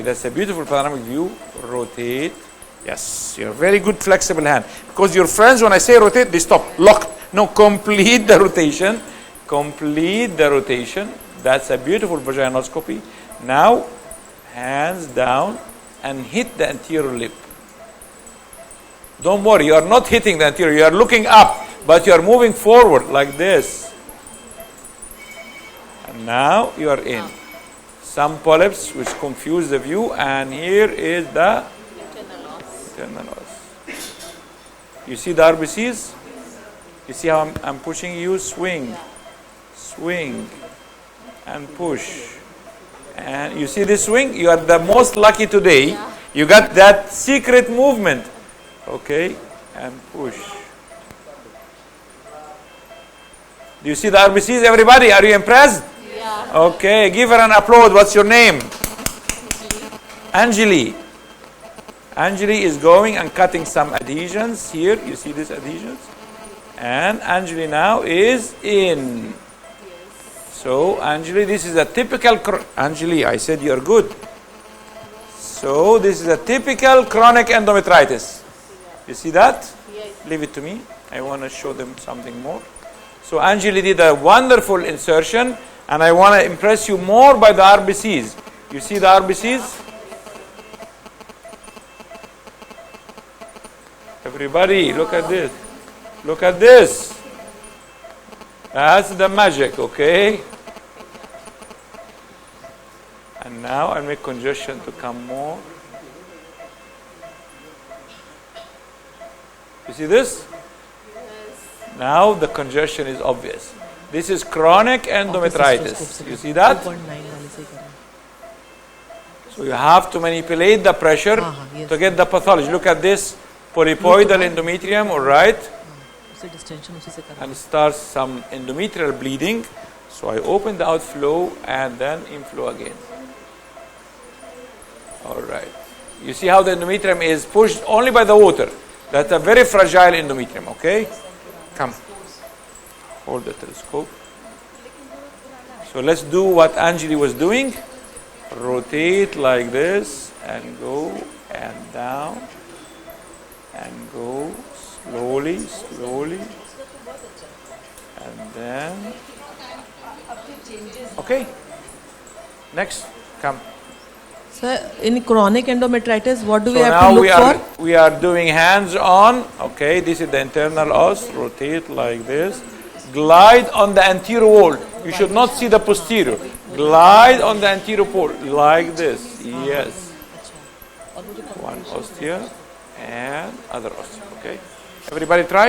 That's a beautiful panoramic view. Rotate. Yes, you're very good flexible hand. Because your friends, when I say rotate, they stop. Lock. No, complete the rotation. Complete the rotation. That's a beautiful vaginoscopy. Now, hands down and hit the anterior lip. Don't worry, you are not hitting the anterior. You are looking up, but you are moving forward like this. And now you are in. Some polyps which confuse the view, and here is the internal os. You see the RBCs? You see how I'm pushing you? Swing, swing, and push. And you see this swing? You are the most lucky today. You got that secret movement. Okay, and push. Do you see the RBCs, everybody? Are you impressed? Yeah. Okay, give her an applause. What's your name? Anjali. Anjali is going and cutting some adhesions here. You see these adhesions? And Anjali now is in. So, Anjali, this is a typical... Anjali, I said you're good. So, this is a typical chronic endometritis. You see that? Yes. Leave it to me. I want to show them something more. So, Anjali did a wonderful insertion, and I want to impress you more by the RBCs. You see the RBCs? Everybody, look at this. Look at this. That's the magic, okay? And now I'll make congestion to come more. You see this? Yes. Now the congestion is obvious. This is chronic endometritis. You see that? So you have to manipulate the pressure to get the pathology. Look at this polypoidal endometrium, all right? And starts some endometrial bleeding. So I open the outflow and then inflow again. All right. You see how the endometrium is pushed only by the water. That's a very fragile endometrium, okay? Come. Hold the telescope. So let's do what Anjali was doing. Rotate like this and go and down and go slowly, slowly. And then, okay. Next, come. Sir, in chronic endometritis, what do we have now to look for? We are doing hands on. Okay, this is the internal os. Rotate like this. Glide on the anterior wall. You should not see the posterior. Glide on the anterior wall like this. Yes. One os here and other os. Okay. Everybody tried?